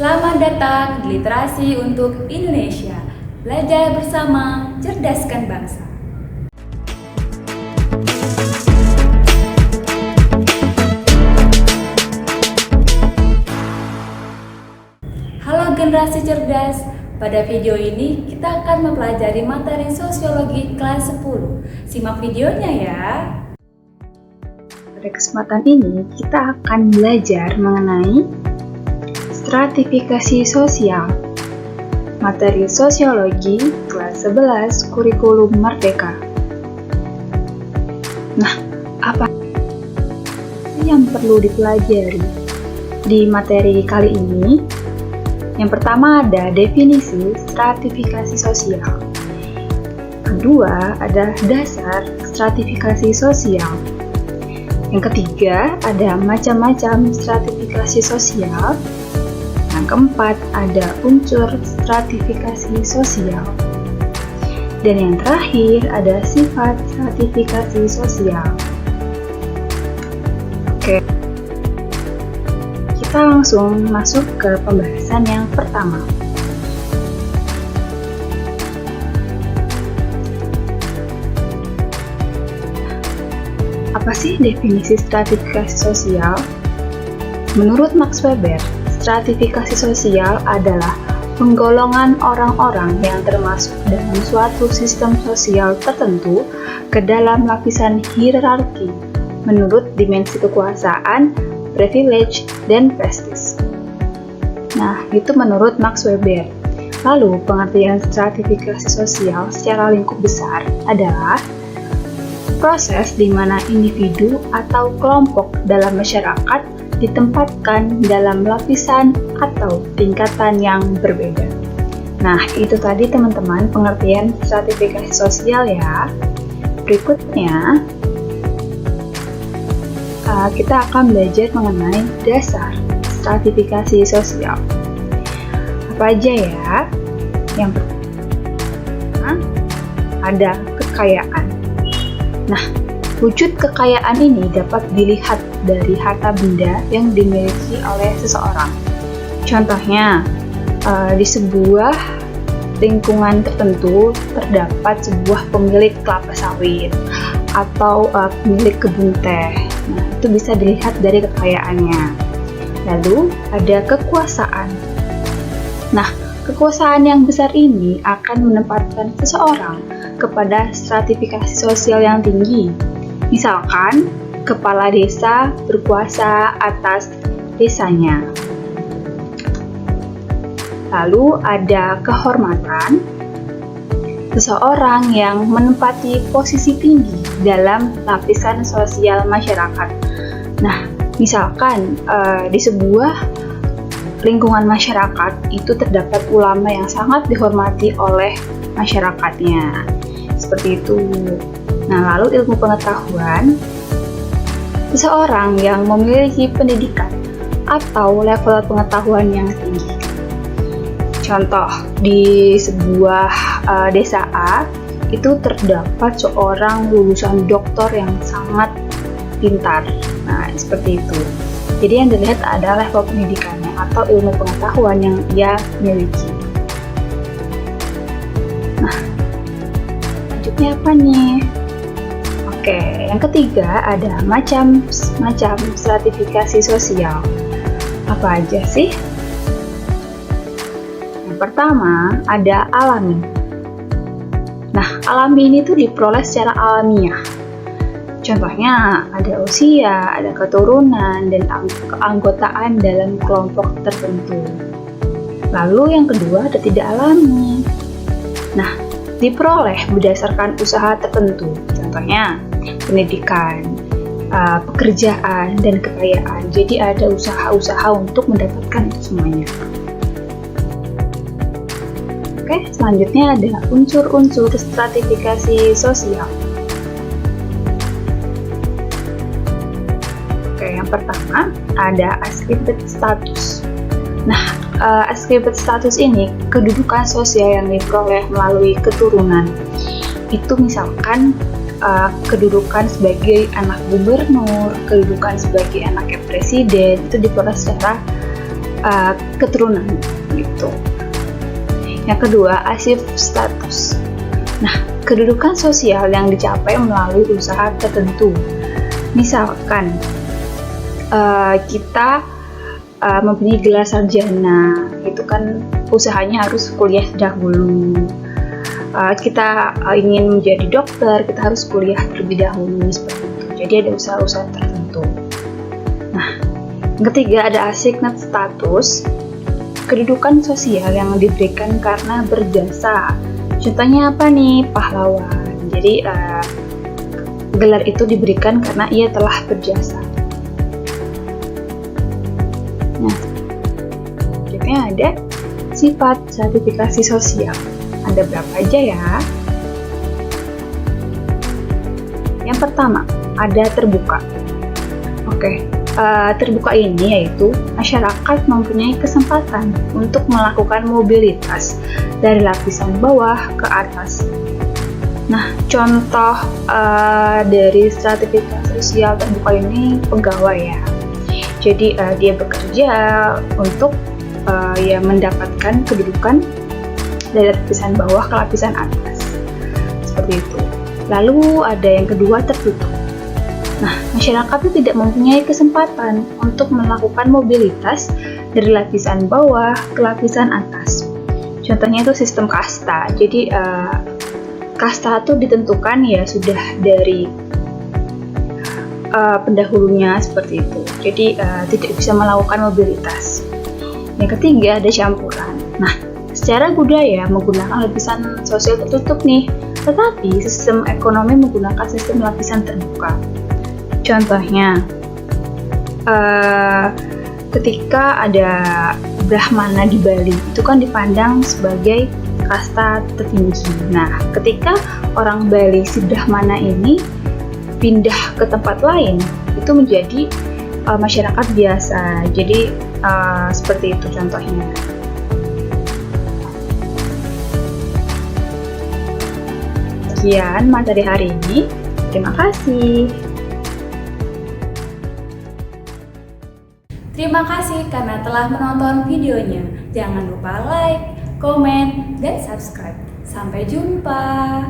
Selamat datang di Literasi untuk Indonesia. Belajar bersama, cerdaskan bangsa. Halo generasi cerdas. Pada video ini kita akan mempelajari materi sosiologi kelas 10. Simak videonya ya. Pada kesempatan ini kita akan belajar mengenai stratifikasi sosial. Materi sosiologi kelas 11 kurikulum merdeka. Nah, apa yang perlu dipelajari di materi kali ini? Yang pertama ada definisi stratifikasi sosial. Kedua ada dasar stratifikasi sosial. Yang ketiga ada macam-macam stratifikasi sosial. Yang keempat ada unsur stratifikasi sosial. Dan yang terakhir ada sifat stratifikasi sosial. Oke. Kita langsung masuk ke pembahasan yang pertama. Apa sih definisi stratifikasi sosial? Menurut Max Weber, stratifikasi sosial adalah penggolongan orang-orang yang termasuk dalam suatu sistem sosial tertentu ke dalam lapisan hierarki menurut dimensi kekuasaan, privilege, dan prestis. Nah, itu menurut Max Weber. Lalu, pengertian stratifikasi sosial secara lingkup besar adalah proses di mana individu atau kelompok dalam masyarakat ditempatkan dalam lapisan atau tingkatan yang berbeda. Nah, itu tadi teman-teman pengertian stratifikasi sosial ya. Berikutnya, kita akan belajar mengenai dasar stratifikasi sosial. Apa aja ya? Yang pertama ada kekayaan. Nah, wujud kekayaan ini dapat dilihat dari harta benda yang dimiliki oleh seseorang. Contohnya, di sebuah lingkungan tertentu terdapat sebuah pemilik kelapa sawit atau pemilik kebun teh. Nah, itu bisa dilihat dari kekayaannya. Lalu ada kekuasaan. Nah, kekuasaan yang besar ini akan menempatkan seseorang kepada stratifikasi sosial yang tinggi. Misalkan, kepala desa berkuasa atas desanya. Lalu ada kehormatan. Seseorang yang menempati posisi tinggi dalam lapisan sosial masyarakat. Nah, misalkan di sebuah lingkungan masyarakat itu terdapat ulama yang sangat dihormati oleh masyarakatnya. Seperti itu. Nah, lalu ilmu pengetahuan. Seseorang yang memiliki pendidikan atau level pengetahuan yang tinggi. Contoh, di sebuah desa A, itu terdapat seorang lulusan doktor yang sangat pintar. Nah, seperti itu. Jadi yang dilihat adalah level pendidikannya atau ilmu pengetahuan yang ia miliki. Nah, selanjutnya apa nih? Oke, yang ketiga ada macam-macam stratifikasi sosial. Apa aja sih? Yang pertama ada alami. Nah, alami ini tuh diperoleh secara alamiah. Contohnya ada usia, ada keturunan, dan keanggotaan dalam kelompok tertentu. Lalu yang kedua ada tidak alami. Nah, diperoleh berdasarkan usaha tertentu. Contohnya pendidikan, pekerjaan, dan kekayaan. Jadi ada usaha-usaha untuk mendapatkan itu semuanya. Oke, selanjutnya ada unsur-unsur stratifikasi sosial. Oke, yang pertama ada askripsi status. Nah, askripsi status ini kedudukan sosial yang diperoleh melalui keturunan. Itu misalkan kedudukan sebagai anak gubernur, kedudukan sebagai anaknya presiden, itu diperoleh secara keturunan gitu. Yang kedua, achieve status. Nah, kedudukan sosial yang dicapai melalui usaha tertentu. Misalkan kita mempunyai gelar sarjana, itu kan usahanya harus kuliah dahulu. Kita ingin menjadi dokter, kita harus kuliah terlebih dahulu seperti itu. Jadi ada usaha-usaha tertentu. Nah, yang ketiga ada assigned status, kedudukan sosial yang diberikan karena berjasa. Contohnya apa nih? Pahlawan. Jadi gelar itu diberikan karena ia telah berjasa. Nah, selanjutnya ada sifat sertifikasi sosial. Ada berapa aja ya? Yang pertama, ada terbuka. Oke, terbuka ini yaitu masyarakat mempunyai kesempatan untuk melakukan mobilitas dari lapisan bawah ke atas. Nah, contoh dari stratifikasi sosial terbuka ini pegawai ya. Jadi dia bekerja untuk mendapatkan kedudukan dari lapisan bawah ke lapisan atas. Seperti itu. Lalu ada yang kedua tertutup. Nah, masyarakat itu tidak mempunyai kesempatan untuk melakukan mobilitas dari lapisan bawah ke lapisan atas. Contohnya itu sistem kasta. Jadi kasta itu ditentukan ya sudah dari pendahulunya seperti itu. Jadi tidak bisa melakukan mobilitas. Yang ketiga ada campuran. Nah, secara budaya menggunakan lapisan sosial tertutup nih, tetapi sistem ekonomi menggunakan sistem lapisan terbuka. Contohnya, ketika ada Brahmana di Bali, itu kan dipandang sebagai kasta tertinggi. Nah, ketika orang Bali si Brahmana ini pindah ke tempat lain, itu menjadi masyarakat biasa. Jadi seperti itu contohnya. Sekian materi hari ini. Terima kasih. Terima kasih karena telah menonton videonya. Jangan lupa like, komen, dan subscribe. Sampai jumpa.